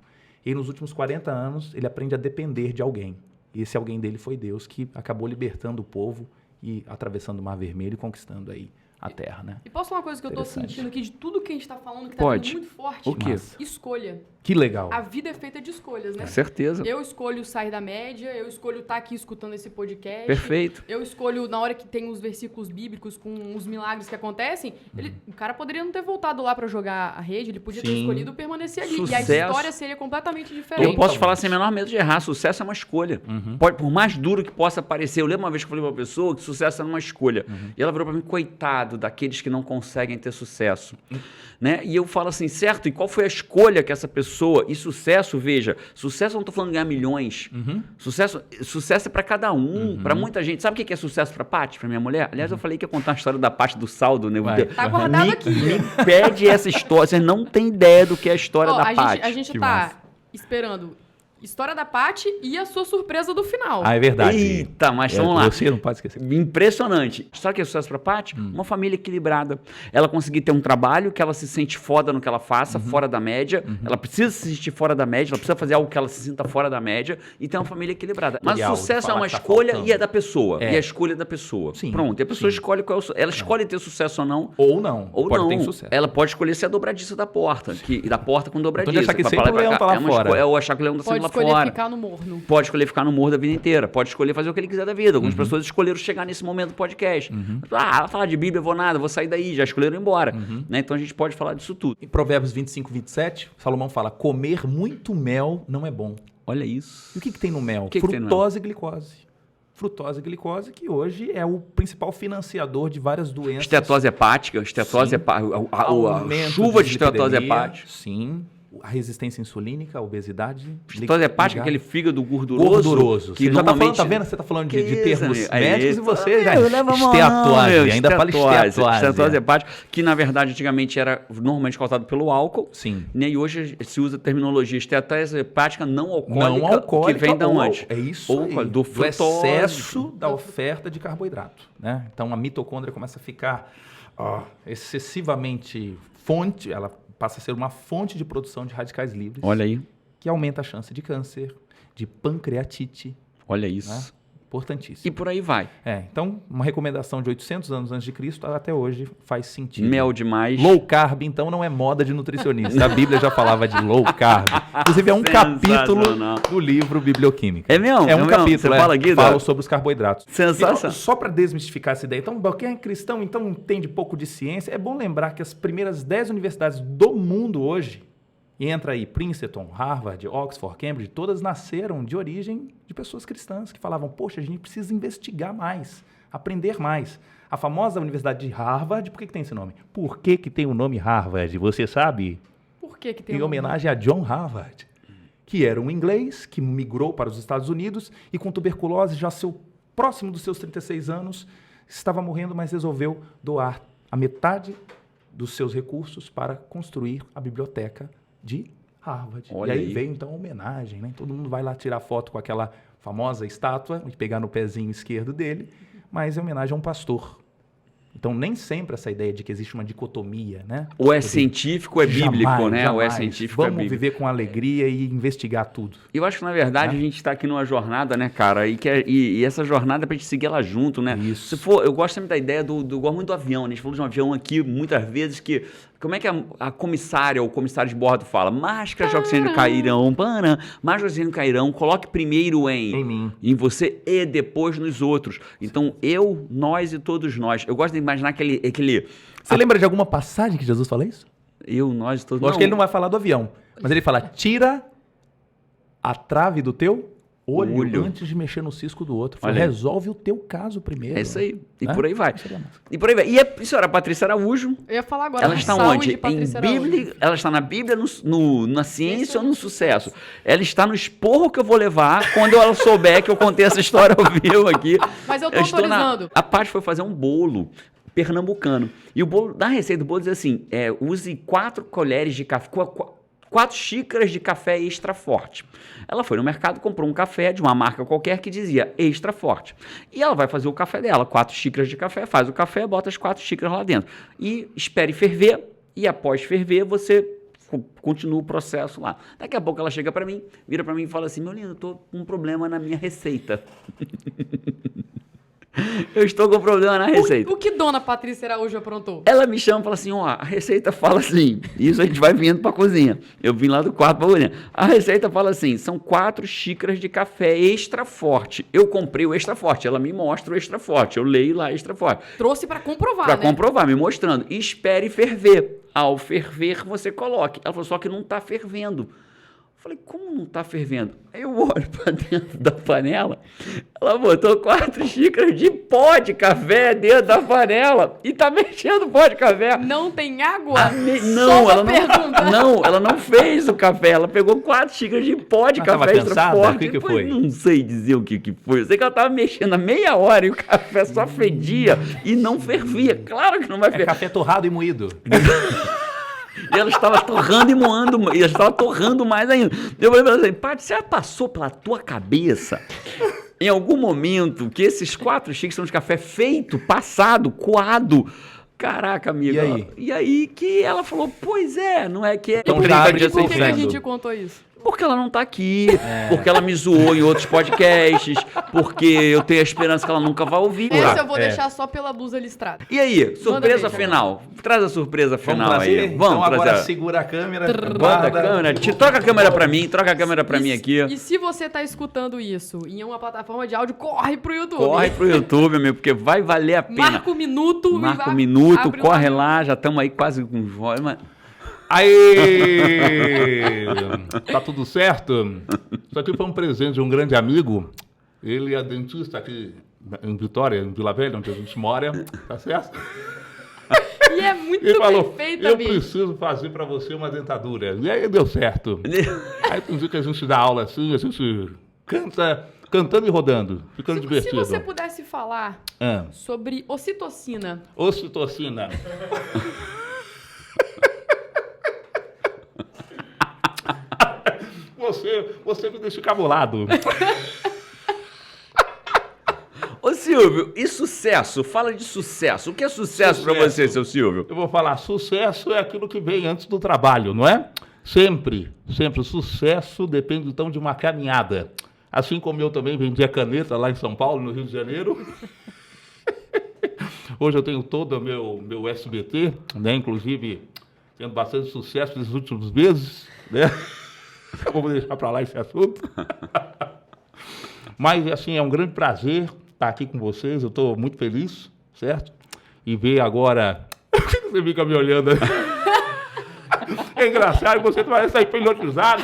E aí, nos últimos 40 anos, ele aprende a depender de alguém. E esse alguém dele foi Deus, que acabou libertando o povo e atravessando o Mar Vermelho e conquistando aí a terra, né? E posso falar uma coisa que eu tô sentindo aqui de tudo que a gente tá falando, que tá Pode. vindo muito forte? O quê? Escolha. Que legal. A vida é feita de escolhas, né? Com certeza. Eu escolho sair da média, eu escolho estar aqui escutando esse podcast. Perfeito. Eu escolho, na hora que tem os versículos bíblicos com os milagres que acontecem, o cara poderia não ter voltado lá pra jogar a rede, ele podia ter escolhido permanecer ali. Sucesso. E a história seria completamente diferente. Eu posso falar sem o menor medo de errar, sucesso é uma escolha. Por mais duro que possa parecer, eu lembro uma vez que eu falei pra uma pessoa que sucesso é uma escolha. E ela virou pra mim, coitado daqueles que não conseguem ter sucesso. Né? E eu falo assim, certo, e qual foi a escolha que essa pessoa... E sucesso, veja, sucesso eu não tô falando de ganhar milhões. Sucesso é pra cada um, pra muita gente. Sabe o que é sucesso pra Paty, pra minha mulher? Aliás, eu falei que ia contar a história da Paty do saldo, né? Tá guardado aqui. Me pede essa história, vocês não têm ideia do que é a história da Paty. A gente tá esperando história da Paty e a sua surpresa do final. Ah, é verdade. Eita, mas vamos lá. Você não pode esquecer. Impressionante. Sabe o que é sucesso pra Paty? Uma família equilibrada. Ela conseguir ter um trabalho que ela se sente foda no que ela faça, fora da média. Ela precisa se sentir fora da média, ela precisa fazer algo que ela se sinta fora da média e ter uma família equilibrada. Mas o sucesso é uma escolha e é da pessoa. E a escolha é da pessoa. Sim. Pronto. E a pessoa escolhe qual é o ela escolhe ter sucesso ou não. Ou não. Ou pode não. ter sucesso. Ela pode escolher ser a dobradiça da porta. Da porta com dobradiça. Pode achar que sempre o leão tá lá fora. Ou achar que o leão tá sempre lá fora. Pode escolher ficar no morno. Pode escolher ficar no morro da vida inteira. Pode escolher fazer o que ele quiser da vida. Algumas pessoas escolheram chegar nesse momento do podcast. Falar de Bíblia, vou nada, vou sair daí. Já escolheram ir embora. Né? Então a gente pode falar disso tudo. Em Provérbios 25, 27, Salomão fala, comer muito mel não é bom. Olha isso. E o que tem no mel? Que tem no Frutose e glicose. Frutose e glicose, que hoje é o principal financiador de várias doenças. Estetose hepática. Estetose a chuva de estetose hepática. Sim. A resistência insulínica, a obesidade. Estetose hepática, aquele fígado gorduroso. Que você normalmente... tá vendo? Você tá falando de termos médicos e você já... Esteatose. Ainda fala esteatose. Estetose hepática, que na verdade antigamente era normalmente causado pelo álcool. Sim. Né? E hoje se usa a terminologia estetose hepática não alcoólica, que vem da onde? É isso aí. Do excesso da oferta de carboidrato. Né? Então a mitocôndria começa a ficar excessivamente ela passa a ser uma fonte de produção de radicais livres. Olha aí. Que aumenta a chance de câncer, de pancreatite. Olha isso. Né? Importantíssimo. E por aí vai. Então, uma recomendação de 800 anos antes de Cristo até hoje faz sentido. Mel demais. Low carb, então, não é moda de nutricionista. A Bíblia já falava de low carb. Inclusive, é um capítulo do livro Biblioquímica. É mesmo? É um capítulo. Você fala, Guido? Fala sobre os carboidratos. Sensacional. Então, só para desmistificar essa ideia. Então, quem é cristão, então entende pouco de ciência. É bom lembrar que as primeiras 10 universidades do mundo hoje, e entra aí Princeton, Harvard, Oxford, Cambridge, todas nasceram de origem de pessoas cristãs que falavam, poxa, a gente precisa investigar mais, aprender mais. A famosa Universidade de Harvard, por que tem esse nome? Por que tem o nome Harvard? Você sabe? Por que tem em homenagem a John Harvard, que era um inglês que migrou para os Estados Unidos e com tuberculose, já próximo dos seus 36 anos, estava morrendo, mas resolveu doar a metade dos seus recursos para construir a biblioteca de Harvard. Olha e aí aí. veio, então, a homenagem, né? Todo mundo vai lá tirar foto com aquela famosa estátua e pegar no pezinho esquerdo dele, mas é homenagem a um pastor. Então, nem sempre essa ideia de que existe uma dicotomia, né? Ou é científico ou é bíblico, Jamais, né? Ou é jamais. científico ou é Vamos bíblico. viver com alegria e investigar tudo. Eu acho que, na verdade, a gente está aqui numa jornada, né, cara? E essa jornada é pra gente seguir ela junto, né? Isso. Se for, eu gosto sempre da ideia eu gosto muito do avião, né? A gente falou de um avião aqui muitas vezes que... Como é que a comissária ou o comissário de bordo fala? Máscaras de oxigênio cairão, máscaras de oxigênio cairão, coloque primeiro Em mim. em você e depois nos outros. Então, eu, nós e todos nós. Eu gosto de imaginar aquele Você lembra de alguma passagem que Jesus fala isso? eu, nós e todos Eu acho que ele não vai falar do avião, mas ele fala, tira a trave do teu olho antes de mexer no cisco do outro. Olha aí. Resolve o teu caso primeiro. É isso aí. E Né? por aí vai. Isso seria massa. E por aí vai. E a senhora Patrícia Araújo, Eu ia falar agora. ela está Saúde, onde? Em Patrícia Araújo. Bíblia, ela está na Bíblia, na ciência ou no sucesso? Ela está no esporro que eu vou levar quando ela souber que eu contei essa história ao vivo aqui. Mas eu tô estou autorizando. A Paty foi fazer um bolo pernambucano. E o bolo, na receita do bolo diz assim, use 4 colheres de café, 4 xícaras de café extra forte. Ela foi no mercado, comprou um café de uma marca qualquer que dizia extra forte. E ela vai fazer o café dela, 4 xícaras de café, faz o café, bota as 4 xícaras lá dentro. E espere ferver, e após ferver, você continua o processo lá. Daqui a pouco ela chega para mim, vira para mim e fala assim, meu lindo, eu tô com um problema na minha receita. Eu estou com problema na receita. O que dona Patrícia Araújo aprontou? Ela me chama e fala assim, ó, a receita fala assim, isso a gente vai vindo pra cozinha. Eu vim lá do quarto pra cozinha. A receita fala assim, são 4 xícaras de café extra forte. Eu comprei o extra forte, ela me mostra o extra forte, eu leio lá extra forte. Trouxe pra comprovar, Pra né? comprovar, me mostrando. E espere ferver. Ao ferver, você coloque. Ela falou, só que não tá fervendo. Eu falei, como não tá fervendo? Aí eu olho pra dentro da panela, ela botou 4 xícaras de pó de café dentro da panela e tá mexendo o pó de café. Não tem água? Não, Só ela uma pergunta. não, ela não fez o café, ela pegou 4 xícaras de pó de Ela tava café extra cansada? forte. O que foi? Não sei dizer o que foi, eu sei que ela tava mexendo há meia hora e o café só fedia e não fervia, claro que não vai É ferver. café torrado e moído. E ela estava torrando e moando, e ela estava torrando mais ainda. Eu falei pra ela assim, Paty, você já passou pela tua cabeça, em algum momento, que esses 4 xícaras são de café feito, passado, coado? Caraca, amiga. E aí? E aí que ela falou, pois é, não é que é... Então, 30 abre dias de sem Por que a ferro. gente contou isso? Porque ela não tá aqui, porque ela me zoou em outros podcasts, porque eu tenho a esperança que ela nunca vai ouvir. Esse eu vou É. deixar só pela blusa listrada. E aí, surpresa ver, final. Traz a surpresa final trazer? aí. Então Vamos agora trazer. segura a câmera. Bota a câmera, troca a câmera pra mim, troca a câmera pra mim aqui. E se você tá escutando isso em uma plataforma de áudio, corre pro YouTube. Corre pro YouTube, amigo, porque vai valer a pena. Marca um minuto. Marca e um minuto, abre um corre canal. lá, já estamos aí quase com voz, mas... Aí! Tá tudo certo? Isso aqui foi um presente de um grande amigo. Ele é dentista aqui em Vitória, em Vila Velha, onde a gente mora. Tá certo? E é muito Ele falou, perfeita, eu bicho. preciso fazer pra você uma dentadura. E aí deu certo. Aí tem dia que a gente dá aula assim, a gente cantando e rodando, ficando Se divertido. você pudesse falar sobre ocitocina. Ocitocina. Você me deixa cabulado. Ô Silvio, e sucesso? Fala de sucesso. O que é sucesso pra você, seu Silvio? Eu vou falar, sucesso é aquilo que vem antes do trabalho, não é? Sempre. Sucesso depende então de uma caminhada. Assim como eu também vendia caneta lá em São Paulo, no Rio de Janeiro. Hoje eu tenho todo o meu SBT, né? Inclusive tendo bastante sucesso nesses últimos meses, né? Vamos deixar para lá esse assunto. Mas, assim, é um grande prazer estar aqui com vocês. Eu estou muito feliz, certo? E ver agora... Você fica me olhando. É engraçado, você parece estar hipnotizado.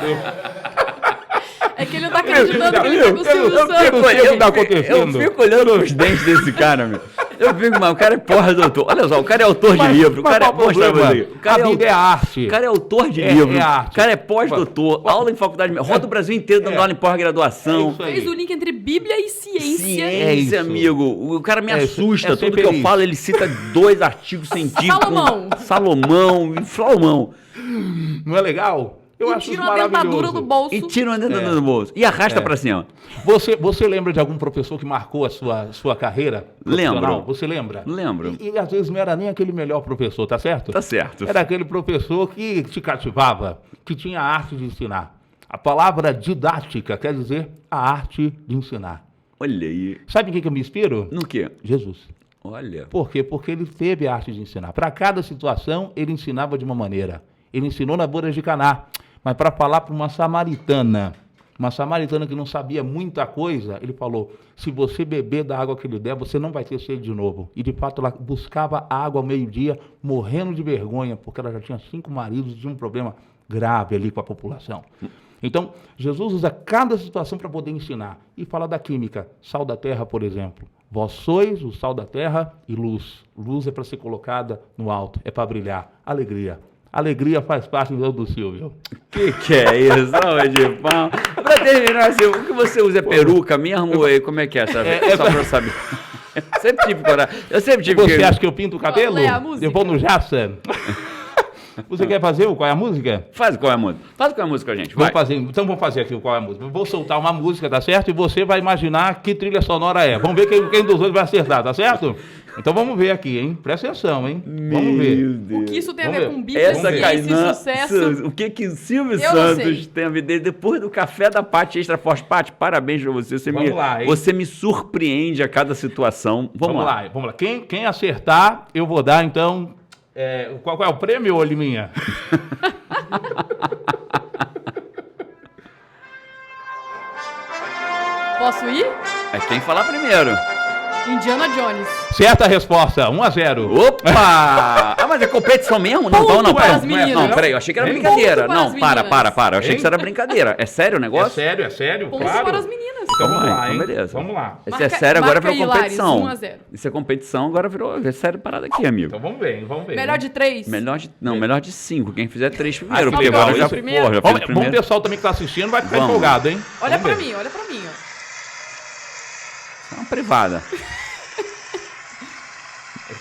É que ele não tá acreditando que ele tá com o Silvio Santos. Eu fico olhando os dentes desse cara, meu. Eu fico, mas o cara é porra doutor. Olha só, o cara é autor de livro. O cara é A vida é arte. O cara é autor de livro. É arte. O cara é pós-doutor, aula em faculdade, roda o Brasil inteiro dando aula em pós-graduação. Fez o link entre Bíblia e ciência. Ciência, amigo. O cara me assusta. Tudo que eu falo, ele cita 2 artigos científicos. Salomão e Flaumão. Não é legal? Eu acho isso maravilhoso. Tira uma dentadura do bolso. E tira uma dentadura do bolso. E arrasta pra cima. Você lembra de algum professor que marcou a sua carreira? Lembro. Você lembra? Lembro. E às vezes não era nem aquele melhor professor, tá certo? Tá certo. Era aquele professor que te cativava, que tinha a arte de ensinar. A palavra didática quer dizer a arte de ensinar. Olha aí. Sabe em que eu me inspiro? No quê? Jesus. Olha. Por quê? Porque ele teve a arte de ensinar. Para cada situação, ele ensinava de uma maneira. Ele ensinou na bodas de Caná. Mas para falar para uma samaritana que não sabia muita coisa, ele falou, se você beber da água que ele der, você não vai ter sede de novo. E de fato ela buscava água ao meio-dia, morrendo de vergonha, porque ela já tinha 5 maridos e tinha um problema grave ali com a população. Então, Jesus usa cada situação para poder ensinar. E fala da química, sal da terra, por exemplo. Vós sois o sal da terra e luz. Luz é para ser colocada no alto, é para brilhar. Alegria. Alegria faz parte do Silvio. Que é isso? Salve de pau. Pra terminar, Silvio, o que você usa é peruca mesmo? Ou como é que é? Sabe? Só pra eu saber. Eu sempre tive Você acha que eu pinto o cabelo? Qual é a música? Eu vou no Jassa. Você quer fazer o Qual é a Música? Faz qual é a música. Faz qual é a música, gente. Vai. Então vamos fazer aqui o Qual é a Música. Eu vou soltar uma música, tá certo? E você vai imaginar que trilha sonora é. Vamos ver quem dos dois vai acertar, tá certo? Então vamos ver aqui, hein? Presta atenção, hein? Vamos ver. O que isso tem a Vamos ver ver. com Bíblia, Essa ciência Cainã, e sucesso? o que o Silvio Eu não Santos sei. tem a ver dele depois do café da Paty Extra Forte? Paty, parabéns pra você. Vamos lá, hein? Você me surpreende a cada situação. Vamos lá. Vamos lá. Quem acertar, eu vou dar, então... qual é o prêmio, ô Liminha? Posso ir? É quem falar primeiro. Indiana Jones. Certa resposta, 1-0. Opa! Mas é competição mesmo? Não, Ponto não, para pera. as meninas. Não, peraí, eu achei que era Hein? brincadeira. Ponto para Não, as meninas. para. Eu achei que Hein? isso era brincadeira. É sério o negócio? É sério, Ponto claro. para as meninas. Então vamos lá, então hein? beleza. Vamos lá. Esse é sério, agora marca virou aí, competição. Lares, 1-0. Isso é competição, agora virou. É sério parada aqui, amigo. Então vamos ver. Melhor de 3? Melhor de 5. Quem fizer 3 primeiro. Ah, Porque legal, agora já, isso. porra, já fiz Vamos, o primeiro. o pessoal também que está assistindo vai ficar Vamos. empolgado, hein? Olha Vamos pra ver. mim, olha pra mim, ó. É uma privada.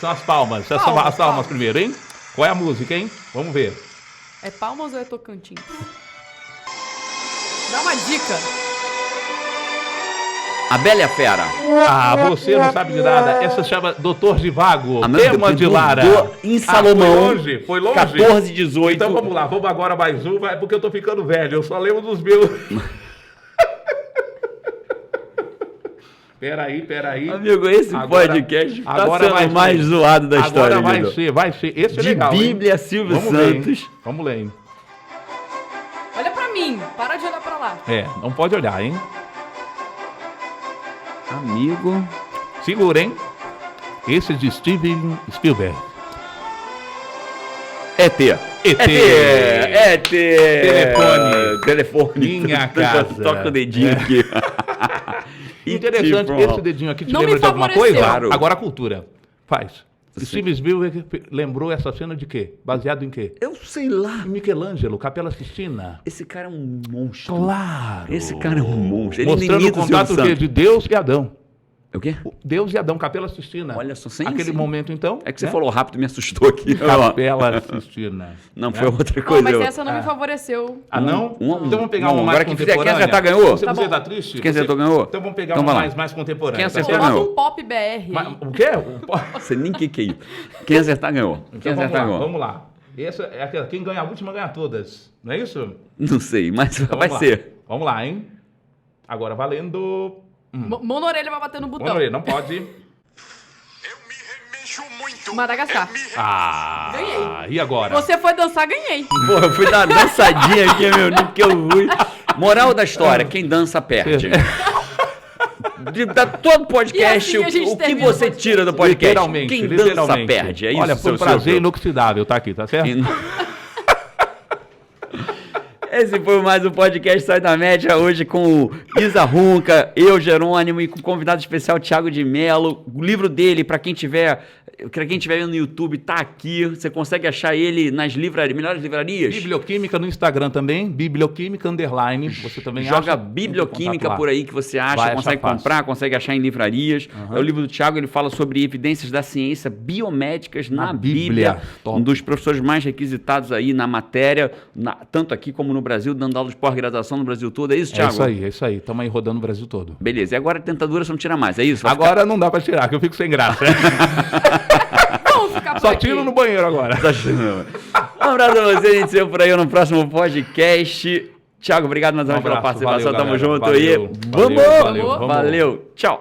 São as palmas. Essas são as palmas primeiro, hein? Qual é a música, hein? Vamos ver. É Palmas ou é Tocantins? Dá uma dica. A Bela e a Fera. Ah, você não sabe de nada. Essa se chama Doutor Zivago. A mesma Tema de Lara. Em Salomão. Foi longe? 14, 18. Então vamos lá, vamos agora mais um, porque eu tô ficando velho. Eu só lembro dos meus. Peraí. Amigo, esse Agora- podcast tá agora sendo vai o mais ser. zoado da história. Agora vai amigo. ser. Esse é De legal, hein? Bíblia, Silvio Vamos ver, hein? Santos. Vamos ler, hein? Olha pra mim. Para de olhar pra lá. Não pode olhar, hein? Amigo. Segura, hein? Esse é de Steven Spielberg. ET. ET. Telefone. Minha casa. Toca o dedinho aqui. Interessante, tipo, esse dedinho aqui te Não me lembra de alguma favoreceu. coisa? Claro. Agora a cultura. Faz. Sim. Steven Spielberg lembrou essa cena de quê? Baseado em quê? Eu sei lá. Em Michelangelo, Capela Sistina. Esse cara é um monstro. Claro. Esse cara é um monstro. Ele Mostrando o imita o Silvio contato Santos. de Deus e Adão. O quê? Deus e Adão, Capela Sistina. Olha só, sem Aquele momento, então. É que você né? falou rápido e me assustou aqui. Capela Sistina. Não, Né? foi outra Oh, coisa. mas essa não me favoreceu. Ah, não? Um- Então vamos pegar não, uma mais agora quem fizer, contemporânea. quem acertar ganhou? Você, Tá você bom. tá triste? Quem Você- acertou ganhou? Então vamos pegar Então uma vai lá. mais contemporânea. Quem tá acertou certo? Bota ganhou. um pop BR. Mas, aí. o quê? Você nem que é isso. Quem acertar ganhou. Quem Então acertar ganhou. vamos lá. Essa é aquela, quem ganha a última ganha todas. Não é isso? Não sei, mas Então vai vamos lá. ser. Vamos lá, hein? Agora valendo. Mão na orelha vai bater no botão. Mão na orelha, não pode. Eu me remejo muito. Madagascar. Ah, Ganhei. e agora? Você foi dançar, ganhei. Pô, eu fui dar uma dançadinha aqui, meu, no que eu fui. Moral da história, quem dança perde. Da todo podcast, E assim a gente o que termina você o podcast. tira do podcast? Literalmente, Quem literalmente. dança perde. É isso, Olha, foi um seu prazer Silvio. inoxidável estar aqui, tá certo? Esse foi mais um podcast Sai da Média, hoje com o Isa Runca, eu, Jerônimo, e com o convidado especial Thiago de Mello. O livro dele, para quem tiver vendo no YouTube, tá aqui. Você consegue achar ele nas melhores livrarias? Biblioquímica no Instagram também, Biblioquímica _. Você também Joga acha? Biblioquímica por aí que você acha, Vai consegue achar fácil. comprar, consegue achar em livrarias. É o livro do Thiago, ele fala sobre evidências da ciência biomédicas na Bíblia. Top. Um dos professores mais requisitados aí na matéria, tanto aqui como no Brasil, dando aulas de pós-graduação no Brasil todo. É isso, Thiago? É isso aí. Estamos aí rodando o Brasil todo. Beleza, e agora a tentadura você não tira mais, é isso? Vai Agora não dá pra tirar, que eu fico sem graça. Vamos ficar por Só aqui. tiro no banheiro agora. Um abraço a você, a gente se vê por aí no próximo podcast. Thiago, obrigado mais uma vez pela abraço, participação, valeu, tamo galera. junto Valeu, aí. valeu, Vamos! valeu. Valeu, tchau!